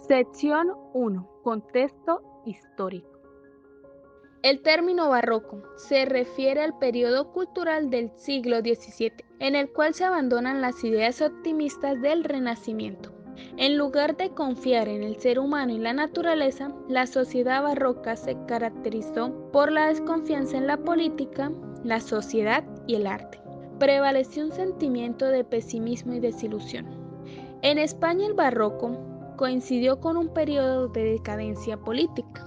Sección 1. Contexto histórico. El término barroco se refiere al periodo cultural del siglo XVII, en el cual se abandonan las ideas optimistas del Renacimiento. En lugar de confiar en el ser humano y la naturaleza, la sociedad barroca se caracterizó por la desconfianza en la política, la sociedad y el arte. Prevaleció un sentimiento de pesimismo y desilusión. En España el barroco coincidió con un periodo de decadencia política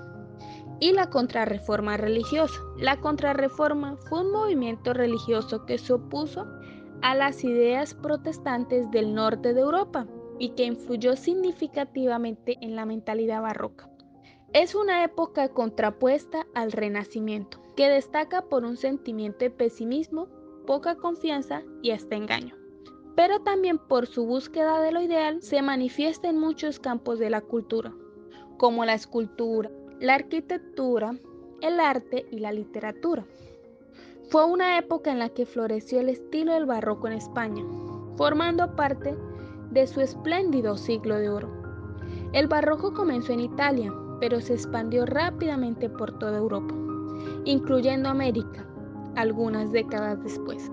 y la contrarreforma religiosa. La contrarreforma fue un movimiento religioso que se opuso a las ideas protestantes del norte de Europa y que influyó significativamente en la mentalidad barroca. Es una época contrapuesta al Renacimiento, que destaca por un sentimiento de pesimismo, poca confianza y hasta engaño. Pero también por su búsqueda de lo ideal se manifiesta en muchos campos de la cultura, como la escultura, la arquitectura, el arte y la literatura. Fue una época en la que floreció el estilo del barroco en España, formando parte de su espléndido siglo de oro. El barroco comenzó en Italia, pero se expandió rápidamente por toda Europa, incluyendo América, algunas décadas después.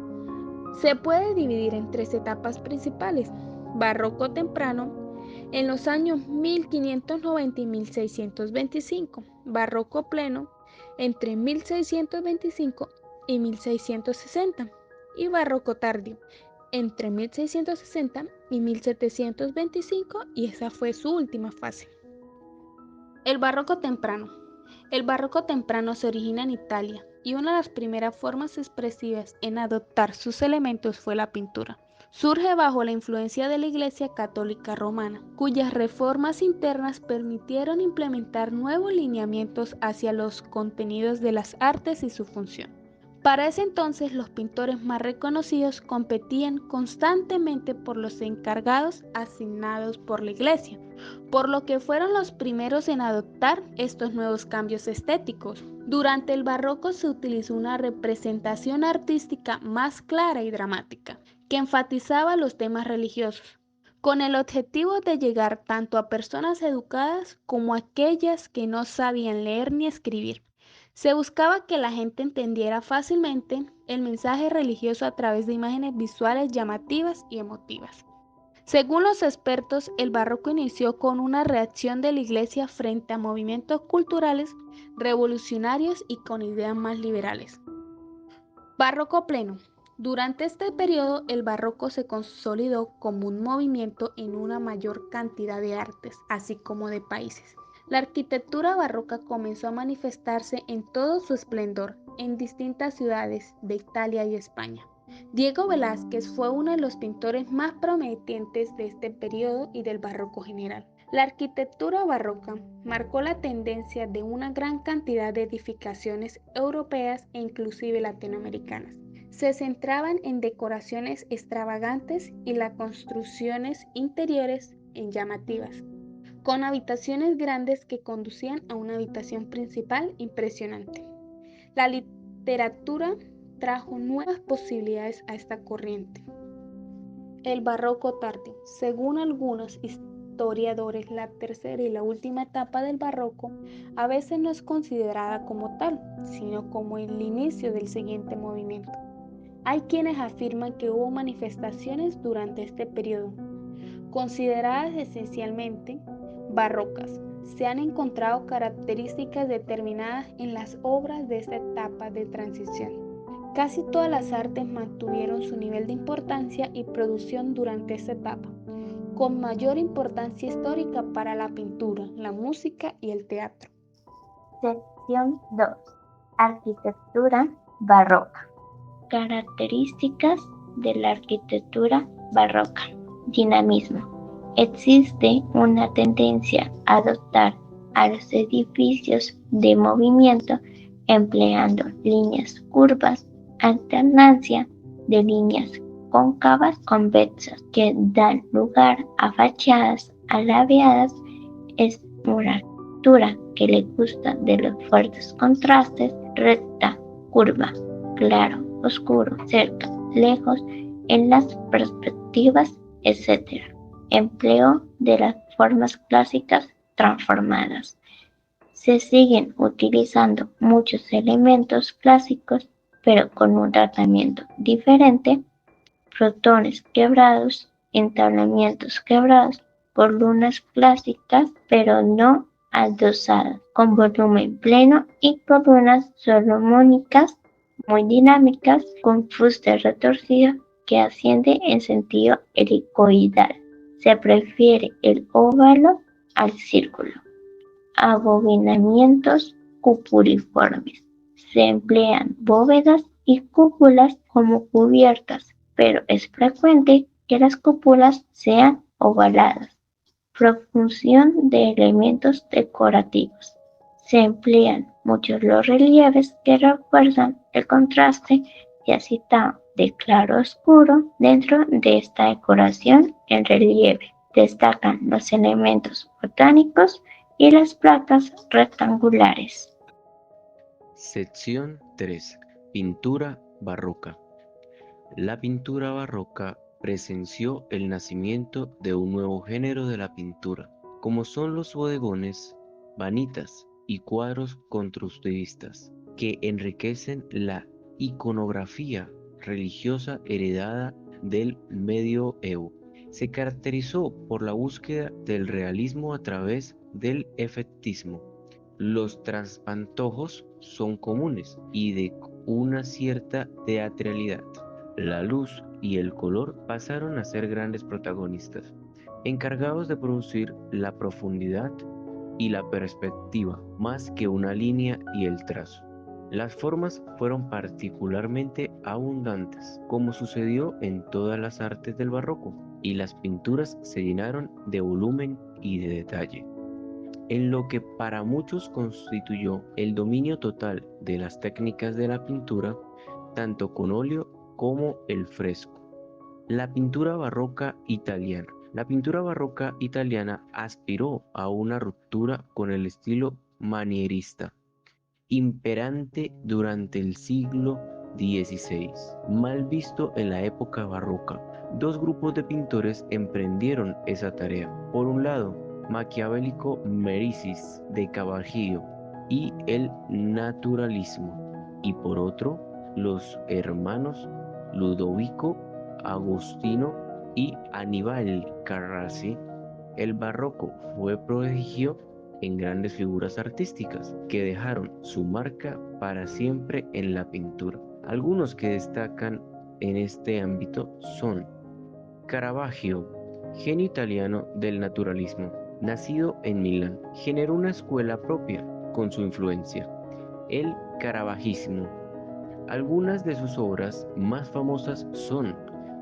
Se puede dividir en tres etapas principales: barroco temprano, en los años 1590 y 1625, barroco pleno, entre 1625 y 1660, y barroco tardío, entre 1660 y 1725, y esa fue su última fase. El barroco temprano. El barroco temprano se origina en Italia y una de las primeras formas expresivas en adoptar sus elementos fue la pintura. Surge bajo la influencia de la Iglesia Católica Romana, cuyas reformas internas permitieron implementar nuevos lineamientos hacia los contenidos de las artes y su función. Para ese entonces, los pintores más reconocidos competían constantemente por los encargados asignados por la Iglesia, por lo que fueron los primeros en adoptar estos nuevos cambios estéticos. Durante el barroco se utilizó una representación artística más clara y dramática, que enfatizaba los temas religiosos, con el objetivo de llegar tanto a personas educadas como a aquellas que no sabían leer ni escribir. Se buscaba que la gente entendiera fácilmente el mensaje religioso a través de imágenes visuales llamativas y emotivas. Según los expertos, el barroco inició con una reacción de la Iglesia frente a movimientos culturales revolucionarios y con ideas más liberales. Barroco pleno. Durante este periodo, el barroco se consolidó como un movimiento en una mayor cantidad de artes, así como de países. La arquitectura barroca comenzó a manifestarse en todo su esplendor en distintas ciudades de Italia y España. Diego Velázquez fue uno de los pintores más prominentes de este periodo y del barroco general. La arquitectura barroca marcó la tendencia de una gran cantidad de edificaciones europeas e inclusive latinoamericanas. Se centraban en decoraciones extravagantes y las construcciones interiores en llamativas, con habitaciones grandes que conducían a una habitación principal impresionante. La literatura trajo nuevas posibilidades a esta corriente. El barroco tardío. Según algunos historiadores, la tercera y la última etapa del barroco a veces no es considerada como tal, sino como el inicio del siguiente movimiento. Hay quienes afirman que hubo manifestaciones durante este periodo, consideradas esencialmente barrocas. Se han encontrado características determinadas en las obras de esta etapa de transición. Casi todas las artes mantuvieron su nivel de importancia y producción durante esta etapa, con mayor importancia histórica para la pintura, la música y el teatro. Sección 2. Arquitectura barroca. Características de la arquitectura barroca. Dinamismo. Existe una tendencia a adoptar a los edificios de movimiento empleando líneas curvas, alternancia de líneas cóncavas convexas que dan lugar a fachadas alabeadas. Es una arquitectura que le gusta de los fuertes contrastes: recta, curva, claro, oscuro, cerca, lejos, en las perspectivas, etc. Empleo de las formas clásicas transformadas. Se siguen utilizando muchos elementos clásicos, pero con un tratamiento diferente: frontones quebrados, entablamentos quebrados, columnas clásicas pero no adosadas, con volumen pleno, y columnas salomónicas muy dinámicas con fuste retorcido que asciende en sentido helicoidal. Se prefiere el óvalo al círculo. Abovedamientos cupuliformes. Se emplean bóvedas y cúpulas como cubiertas, pero es frecuente que las cúpulas sean ovaladas. Profusión de elementos decorativos. Se emplean muchos los relieves que refuerzan el contraste ya citado de claro a oscuro. Dentro de esta decoración en relieve destacan los elementos botánicos y las placas rectangulares. Sección 3. Pintura barroca. La pintura barroca presenció el nacimiento de un nuevo género de la pintura, como son los bodegones, vanitas y cuadros constructivistas, que enriquecen la iconografía religiosa heredada del medioevo. Se caracterizó por la búsqueda del realismo a través del efectismo. Los traspantojos son comunes y de una cierta teatralidad. La luz y el color pasaron a ser grandes protagonistas, encargados de producir la profundidad y la perspectiva, más que una línea y el trazo. Las formas fueron particularmente abundantes, como sucedió en todas las artes del barroco, y las pinturas se llenaron de volumen y de detalle, en lo que para muchos constituyó el dominio total de las técnicas de la pintura, tanto con óleo como el fresco. La pintura barroca italiana. La pintura barroca italiana aspiró a una ruptura con el estilo manierista, imperante durante el siglo XVI, mal visto en la época barroca. Dos grupos de pintores emprendieron esa tarea. Por un lado, maquiavélico Médicis de Caravaggio y el naturalismo, y por otro, los hermanos Ludovico Agostino y Aníbal Carracci. El barroco fue prodigio en grandes figuras artísticas que dejaron su marca para siempre en la pintura. Algunos que destacan en este ámbito son Caravaggio, genio italiano del naturalismo, nacido en Milán, generó una escuela propia con su influencia, el caravaggismo. Algunas de sus obras más famosas son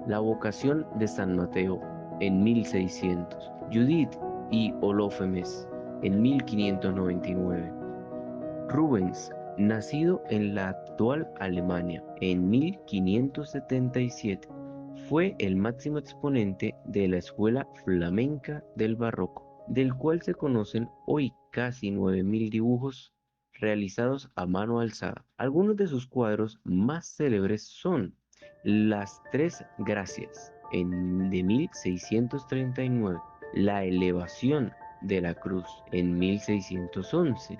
La vocación de San Mateo en 1600, Judith y Olófemes en 1599. Rubens, nacido en la actual Alemania en 1577, fue el máximo exponente de la escuela flamenca del barroco, del cual se conocen hoy casi 9000 dibujos realizados a mano alzada. Algunos de sus cuadros más célebres son Las Tres Gracias de 1639, La Elevación de la Cruz en 1611.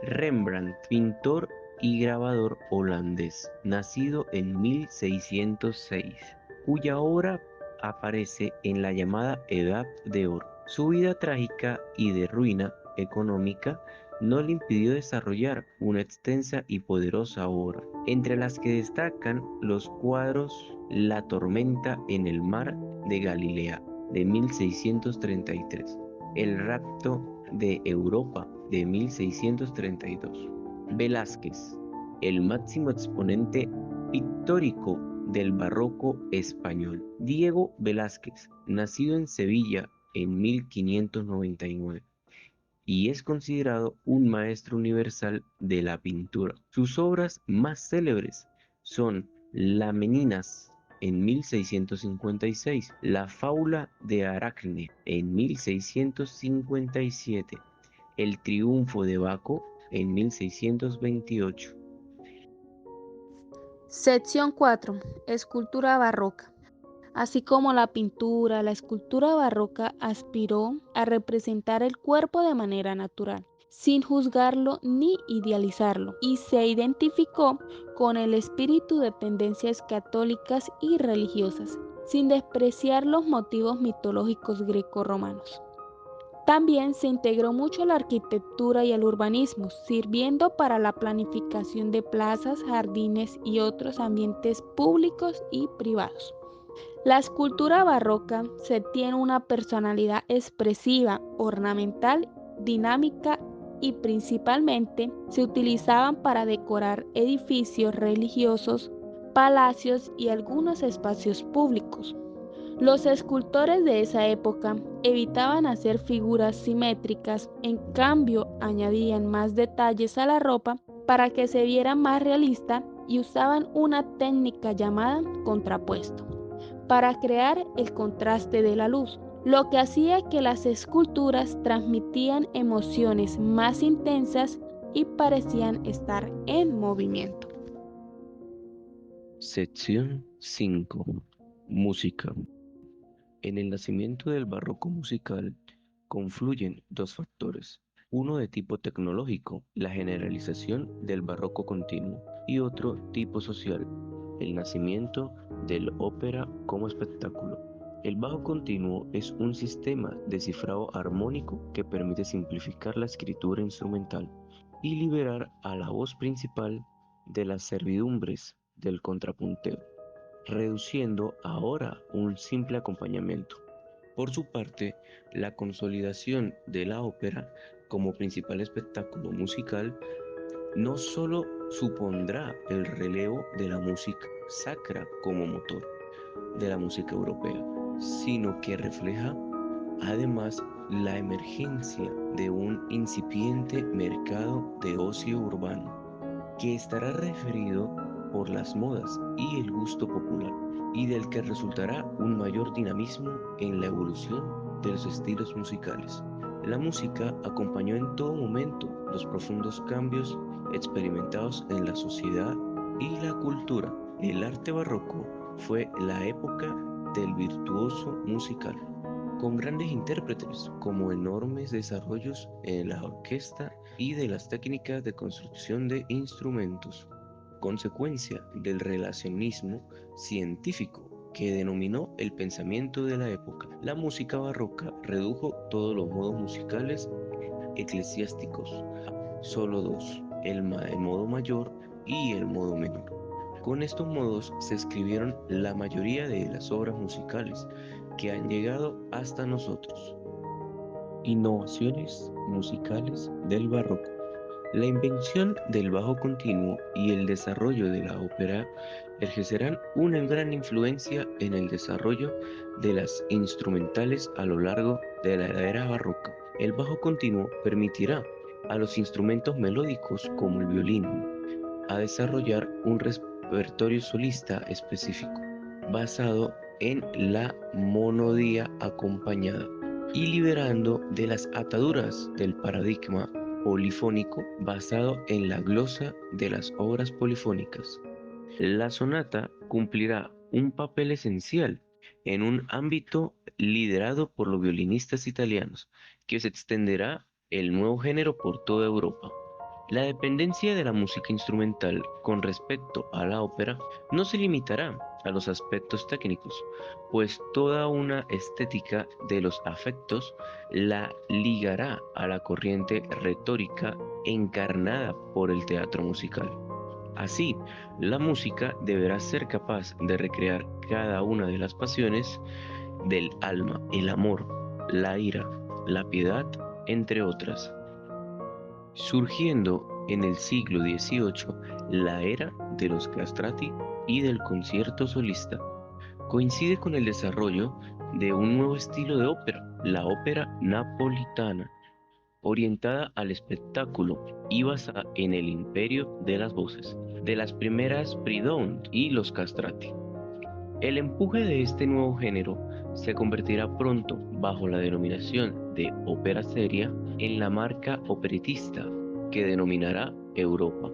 Rembrandt, pintor y grabador holandés, nacido en 1606, cuya obra aparece en la llamada Edad de Oro. Su vida trágica y de ruina económica no le impidió desarrollar una extensa y poderosa obra, entre las que destacan los cuadros La tormenta en el mar de Galilea de 1633, El rapto de Europa de 1632. Velázquez, el máximo exponente pictórico del barroco español. Diego Velázquez, nacido en Sevilla en 1599 y es considerado un maestro universal de la pintura. Sus obras más célebres son La Meninas en 1656, La Fábula de Aracne en 1657, El Triunfo de Baco en 1628. Sección 4. Escultura barroca. Así como la pintura, la escultura barroca aspiró a representar el cuerpo de manera natural, sin juzgarlo ni idealizarlo, y se identificó con el espíritu de tendencias católicas y religiosas, sin despreciar los motivos mitológicos grecorromanos. También se integró mucho a la arquitectura y al urbanismo, sirviendo para la planificación de plazas, jardines y otros ambientes públicos y privados. La escultura barroca se tiene una personalidad expresiva, ornamental, dinámica y principalmente se utilizaban para decorar edificios religiosos, palacios y algunos espacios públicos. Los escultores de esa época evitaban hacer figuras simétricas, en cambio añadían más detalles a la ropa para que se viera más realista y usaban una técnica llamada contrapuesto para crear el contraste de la luz, lo que hacía que las esculturas transmitían emociones más intensas y parecían estar en movimiento. Sección 5. Música. En el nacimiento del barroco musical confluyen dos factores, uno de tipo tecnológico, la generalización del barroco continuo, y otro tipo social, el nacimiento del ópera como espectáculo. El bajo continuo es un sistema de cifrado armónico que permite simplificar la escritura instrumental y liberar a la voz principal de las servidumbres del contrapunteo, reduciendo ahora un simple acompañamiento. Por su parte, la consolidación de la ópera como principal espectáculo musical no solo supondrá el relevo de la música sacra como motor de la música europea, sino que refleja además la emergencia de un incipiente mercado de ocio urbano que estará referido por las modas y el gusto popular, y del que resultará un mayor dinamismo en la evolución de los estilos musicales. La música acompañó en todo momento los profundos cambios experimentados en la sociedad y la cultura. El arte barroco fue la época del virtuoso musical, con grandes intérpretes como enormes desarrollos en la orquesta y de las técnicas de construcción de instrumentos, consecuencia del relacionismo científico que denominó el pensamiento de la época. La música barroca redujo todos los modos musicales eclesiásticos a solo dos, el modo mayor y el modo menor. Con estos modos se escribieron la mayoría de las obras musicales que han llegado hasta nosotros. Innovaciones musicales del barroco. La invención del bajo continuo y el desarrollo de la ópera ejercerán una gran influencia en el desarrollo de las instrumentales a lo largo de la era barroca. El bajo continuo permitirá a los instrumentos melódicos como el violín a desarrollar un repertorio solista específico basado en la monodía acompañada y liberando de las ataduras del paradigma polifónico basado en la glosa de las obras polifónicas. La sonata cumplirá un papel esencial en un ámbito liderado por los violinistas italianos, que se extenderá el nuevo género por toda Europa. La dependencia de la música instrumental con respecto a la ópera no se limitará a los aspectos técnicos, pues toda una estética de los afectos la ligará a la corriente retórica encarnada por el teatro musical. Así, la música deberá ser capaz de recrear cada una de las pasiones del alma, el amor, la ira, la piedad, entre otras, surgiendo en el siglo XVIII la era de los castrati y del concierto solista. Coincide con el desarrollo de un nuevo estilo de ópera, la ópera napolitana, orientada al espectáculo y basada en el imperio de las voces, de las primeras Prudhon y los castrati. El empuje de este nuevo género se convertirá pronto, bajo la denominación de ópera seria, en la marca operetista que denominará Europa,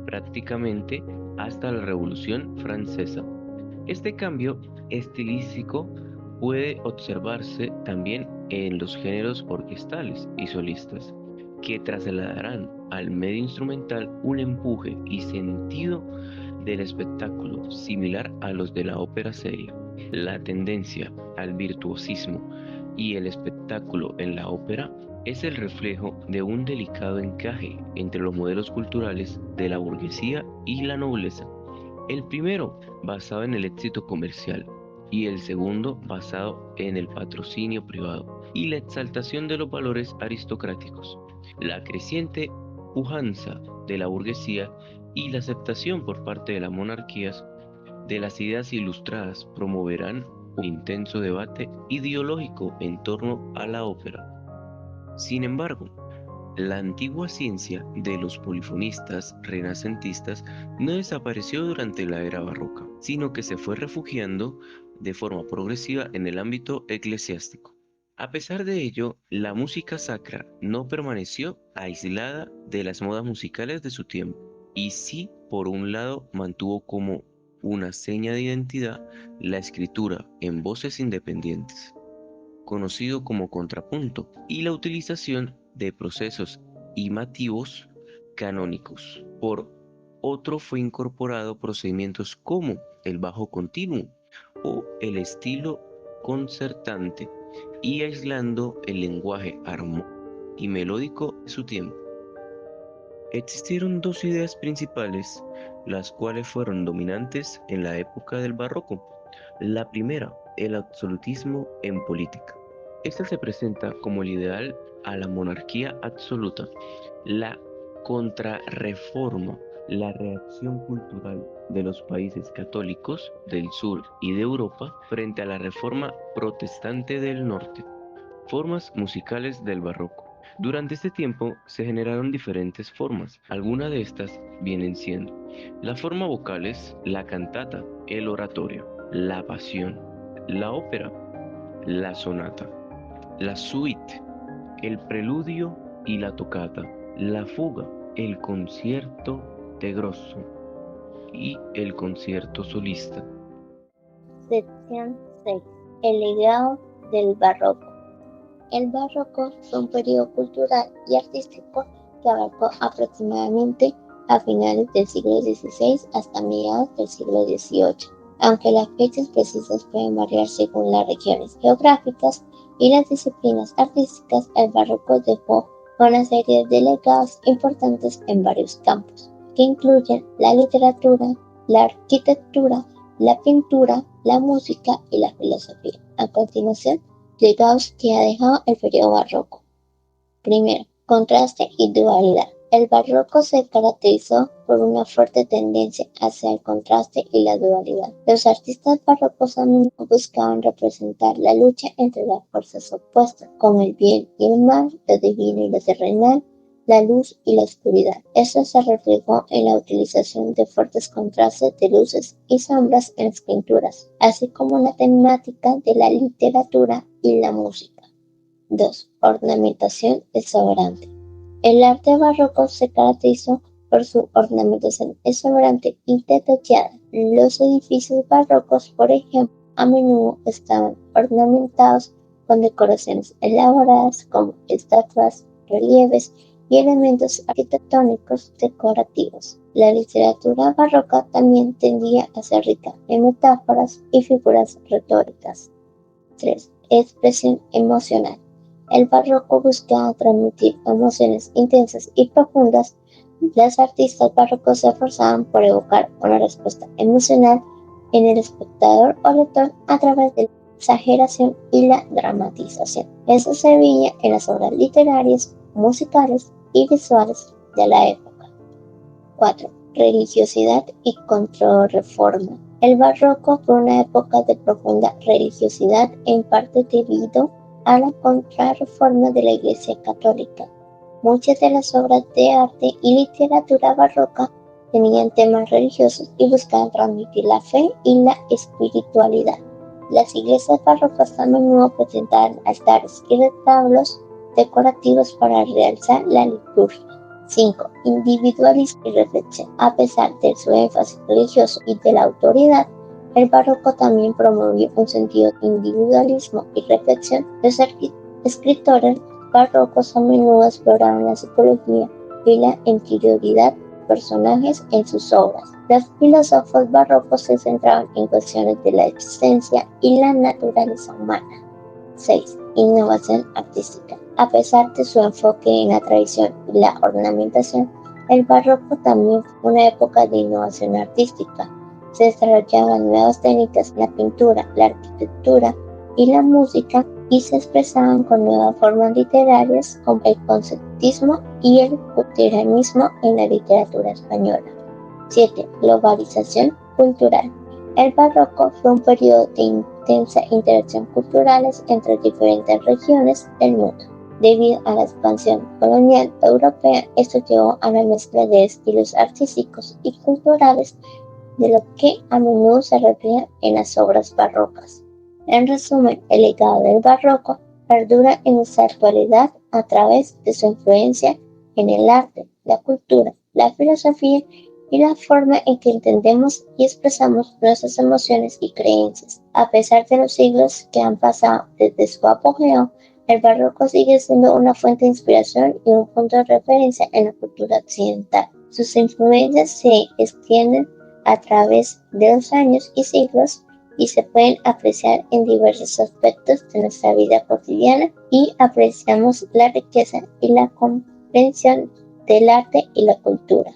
prácticamente hasta la Revolución Francesa. Este cambio estilístico puede observarse también en los géneros orquestales y solistas, que trasladarán al medio instrumental un empuje y sentido del espectáculo similar a los de la ópera seria. La tendencia al virtuosismo y el espectáculo en la ópera es el reflejo de un delicado encaje entre los modelos culturales de la burguesía y la nobleza. El primero basado en el éxito comercial y el segundo basado en el patrocinio privado y la exaltación de los valores aristocráticos. La creciente pujanza de la burguesía y la aceptación por parte de las monarquías de las ideas ilustradas promoverán un intenso debate ideológico en torno a la ópera. Sin embargo, la antigua ciencia de los polifonistas renacentistas no desapareció durante la era barroca, sino que se fue refugiando de forma progresiva en el ámbito eclesiástico. A pesar de ello, la música sacra no permaneció aislada de las modas musicales de su tiempo, y sí, por un lado, mantuvo como una seña de identidad la escritura en voces independientes, conocido como contrapunto, y la utilización de procesos imativos canónicos. Por otro, fue incorporado procedimientos como el bajo continuo o el estilo concertante, y aislando el lenguaje armónico y melódico de su tiempo. Existieron dos ideas principales, las cuales fueron dominantes en la época del barroco. La primera, el absolutismo en política. Esta se presenta como el ideal a la monarquía absoluta. La contrarreforma, la reacción cultural de los países católicos del sur y de Europa frente a la reforma protestante del norte. Formas musicales del barroco. Durante este tiempo se generaron diferentes formas. Algunas de estas vienen siendo la forma vocales, la cantata, el oratorio, la pasión, la ópera, la sonata, la suite, el preludio y la toccata, la fuga, el concierto de grosso y el concierto solista. Sección 6. El legado del barroco. El barroco fue un periodo cultural y artístico que abarcó aproximadamente a finales del siglo XVI hasta mediados del siglo XVIII, aunque las fechas precisas pueden variar según las regiones geográficas y las disciplinas artísticas. El barroco dejó una serie de legados importantes en varios campos, que incluyen la literatura, la arquitectura, la pintura, la música y la filosofía. A continuación, legados que ha dejado el periodo barroco. Primero, contraste y dualidad. El barroco se caracterizó por una fuerte tendencia hacia el contraste y la dualidad. Los artistas barrocos a menudo buscaban representar la lucha entre las fuerzas opuestas, como el bien y el mal, lo divino y lo terrenal, la luz y la oscuridad. Esto se reflejó en la utilización de fuertes contrastes de luces y sombras en las pinturas, así como la temática de la literatura y la música. 2. Ornamentación exuberante. El arte barroco se caracterizó por su ornamentación exuberante y detallada. Los edificios barrocos, por ejemplo, a menudo estaban ornamentados con decoraciones elaboradas como estatuas, relieves y elementos arquitectónicos decorativos. La literatura barroca también tendía a ser rica en metáforas y figuras retóricas. 3. Expresión emocional. El barroco buscaba transmitir emociones intensas y profundas. Los artistas barrocos se esforzaban por evocar una respuesta emocional en el espectador o lector a través de la exageración y la dramatización. Eso se veía en las obras literarias, musicales y visuales de la época. 4. Religiosidad y contrarreforma. El barroco fue una época de profunda religiosidad, en parte debido a la contrarreforma de la Iglesia Católica. Muchas de las obras de arte y literatura barroca tenían temas religiosos y buscaban transmitir la fe y la espiritualidad. Las iglesias barrocas a menudo presentaban altares y retablos decorativos para realzar la liturgia. 5. Individualismo y reflexión. A pesar de su énfasis religioso y de la autoridad, El barroco también promovió un sentido de individualismo y reflexión. Los escritores barrocos a menudo exploraban la psicología y la interioridad de personajes en sus obras. Los filósofos barrocos se centraban en cuestiones de la existencia y la naturaleza humana. 6. Innovación artística. A pesar de su enfoque en la tradición y la ornamentación, el barroco también fue una época de innovación artística. Se desarrollaban nuevas técnicas en la pintura, la arquitectura y la música y se expresaban con nuevas formas literarias como el conceptismo y el culturalismo en la literatura española. 7. Globalización cultural. El barroco fue un periodo de intensa interacción culturales entre diferentes regiones del mundo. Debido a la expansión colonial europea, esto llevó a la mezcla de estilos artísticos y culturales, de lo que a menudo se refleja en las obras barrocas. En resumen, el legado del barroco perdura en nuestra actualidad a través de su influencia en el arte, la cultura, la filosofía y la forma en que entendemos y expresamos nuestras emociones y creencias. A pesar de los siglos que han pasado desde su apogeo, el barroco sigue siendo una fuente de inspiración y un punto de referencia en la cultura occidental. Sus influencias se extienden a través de los años y siglos y se pueden apreciar en diversos aspectos de nuestra vida cotidiana, y apreciamos la riqueza y la comprensión del arte y la cultura.